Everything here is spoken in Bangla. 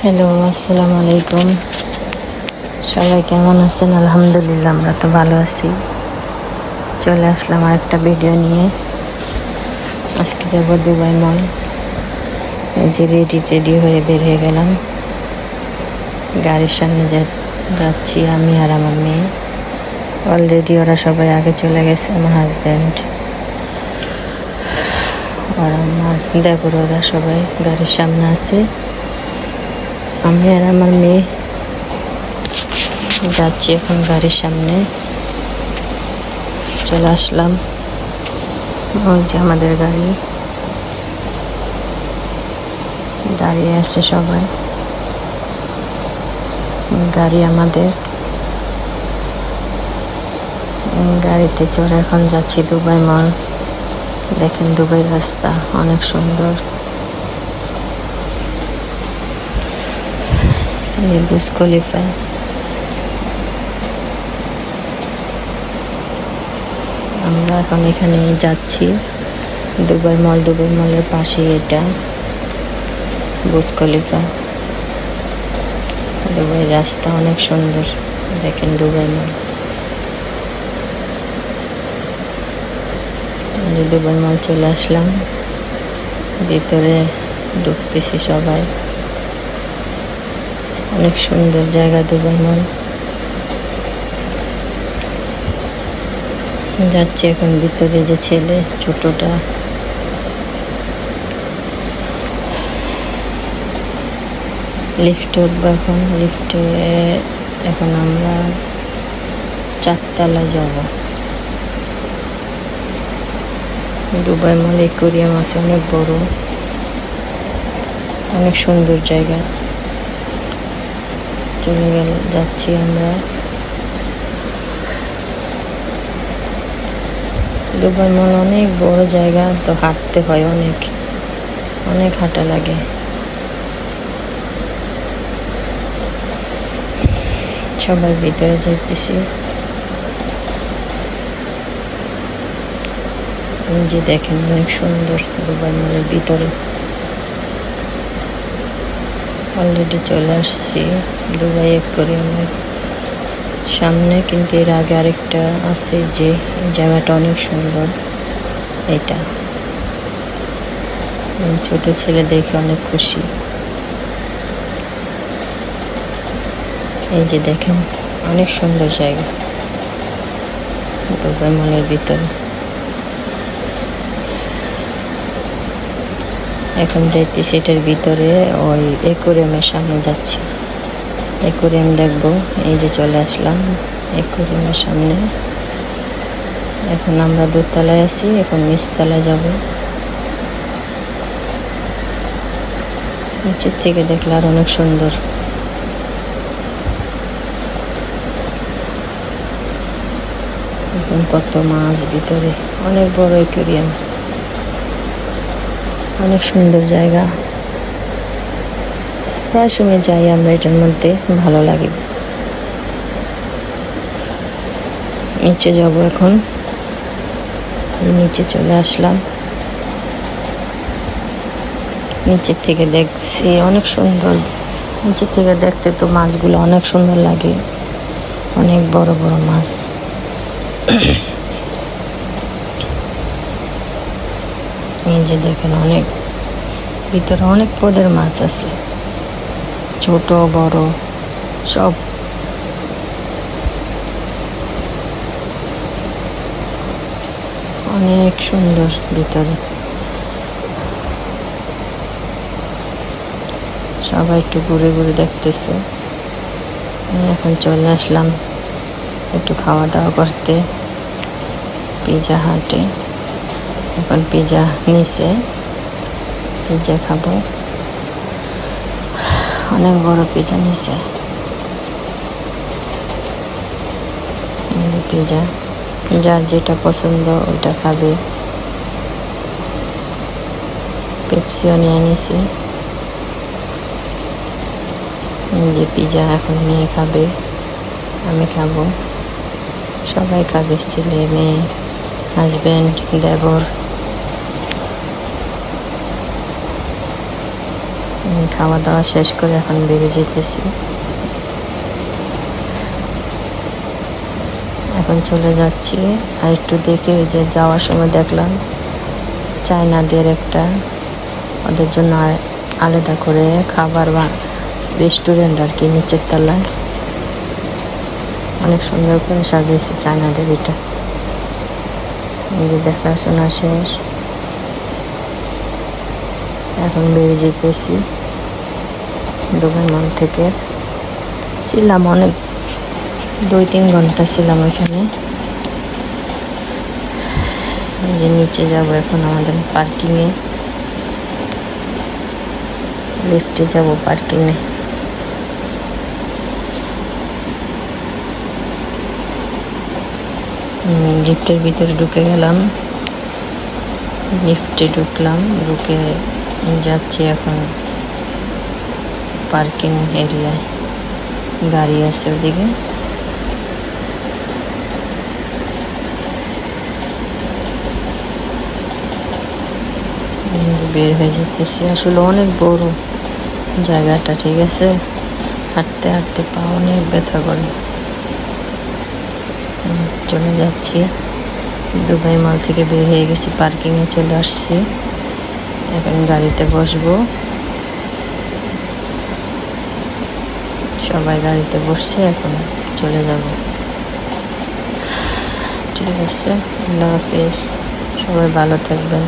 হ্যালো, আসসালামু আলাইকুম। সবাই কেমন আছেন? আলহামদুলিল্লাহ, আমরা তো ভালো আছি। চলে আসলাম আরেকটা ভিডিও নিয়ে। আজকে যাব দুবাই মল। এই যে রেডি হয়ে বের হয়ে গেলাম। গাড়ির সামনে যাচ্ছি আমি আর আমার মেয়ে। অলরেডি ওরা সবাই আগে চলে গেছে। আমার হাজব্যান্ড আর আমার দেবর, ওরা সবাই গাড়ির সামনে আছে। আমি আর আমার মেয়ে যাচ্ছি এখন গাড়ির সামনে। চলে আসলাম। ওই যে আমাদের গাড়ি, দাঁড়িয়ে আছে সবাই। গাড়ি আমাদের, গাড়িতে চড়ে এখন যাচ্ছি দুবাই মল। দেখেন দুবাই রাস্তা অনেক সুন্দর। Burj Khalifa. আমরা এখন এখানে যাচ্ছি দুবাই মল। দুবাই মলের পাশে এটা বুর্জ খলিফা। দুবাই রাস্তা অনেক সুন্দর। দেখেন দুবাই মল। দুবাই মল চলে আসলাম, ভিতরে ঢুকতেছি সবাই। অনেক সুন্দর জায়গা দুবাই মল। যাচ্ছি এখন ভিতরে। যে ছেলে ছোটটা লিফটে উঠবো এখন। লিফটে এখন আমরা 4 তলায় যাব। দুবাই মল অ্যাকোয়ারিয়াম আছে অনেক বড়, অনেক সুন্দর জায়গা। যাচ্ছি আমরা। দুবাই মল অনেক বড় জায়গা, তো হাঁটতে হয়, অনেক অনেক হাঁটা লাগে। সবাই ভিতরে যাইতেছি। যে দেখেন অনেক সুন্দর দুবাই মলের ভিতরে। অলরেডি চলে আসছি দুবাই অ্যাকোয়ারিয়ামের সামনে, কিন্তু এর আগে আরেকটা আছে। যে জায়গাটা অনেক সুন্দর। এটা ছোট ছেলে দেখে অনেক খুশি। এই যে দেখেন অনেক সুন্দর জায়গা দুবাই মলের ভিতরে। এখন যাইতেছি এটার ভিতরে, ওই অ্যাকোয়ারিয়ামের সামনে যাচ্ছি। অ্যাকোয়ারিয়াম দেখবো। এই যে চলে আসলাম অ্যাকোয়ারিয়ামের সামনে। এখন আমরা 2 তলায় আছি, এখন নিচতলায় যাব। নিচের থেকে দেখলে আর অনেক সুন্দর। এখন কত মাছ ভিতরে, অনেক বড় অ্যাকোয়ারিয়াম, অনেক সুন্দর জায়গা। প্রায় সময় যাই আমরা এটার মধ্যে, ভালো লাগে। নিচে যাব এখন। নিচে চলে আসলাম। নিচের থেকে দেখছি অনেক সুন্দর। নিচের থেকে দেখতে তো মাছগুলো অনেক সুন্দর লাগে, অনেক বড় বড় মাছ। এই যে দেখেন অনেক ভিতরে অনেক পদের মাছ আছে, ছোট বড় সব। অনেক সুন্দর ভিতরে। সবাই একটু ঘুরে ঘুরে দেখতেছে। এখন চলে আসলাম একটু খাওয়া দাওয়া করতে পিৎজা হাটে। এখন পিৎজা নিচে, পিৎজা খাবো। অনেক বড় পিৎজা নিচে। পিৎজা যার যেটা পছন্দ ওইটা খাবে। পেপসিও নিয়ে নিয়েছি। যে পিৎজা এখন নিয়ে খাবে, আমি খাবো, সবাই খাবে, ছেলে মেয়ে হাজব্যান্ড দেবর। খাওয়া দাওয়া শেষ করে এখন বেরিয়ে যেতেছি। এখন চলে যাচ্ছি। আর একটু দেখে যে যাওয়ার সময় দেখলাম চায়নাদের একটা ওদের জন্য আলাদা করে খাবার বা রেস্টুরেন্ট আর কি, নিচের তলায় অনেক সুন্দর করে সাজিয়েছে চায়নাদের। এটা এই যে দেখাশোনা শেষ, এখন বেরিয়ে যেতেছি দুবাই মল থেকে। ছিলাম অনেক 2-3 ঘন্টা ছিলাম ওইখানে। এই যে নিচে যাব এখন আমাদের পার্কিংয়ে, লিফটে যাব পার্কিংয়ে। লিফটের ভিতরে ঢুকে গেলাম, লিফটে ঢুকলাম, ঢুকে যাচ্ছি এখন পার্কিং এরিয়ায়। গাড়ি আছে ওদিকে। বের হয়ে যেতেছি। আসলে অনেক বড় জায়গাটা, ঠিক আছে, হাঁটতে হাঁটতে পা অনেক ব্যথা করে। চলে যাচ্ছি, দুবাই মল থেকে বের হয়ে গেছি, পার্কিংয়ে চলে আসছি। এখন গাড়িতে বসবো, সবাই গাড়িতে বসছে, এখন চলে যাব। ঠিক আছে, আল্লাহ হাফেজ, সবাই ভালো থাকবেন।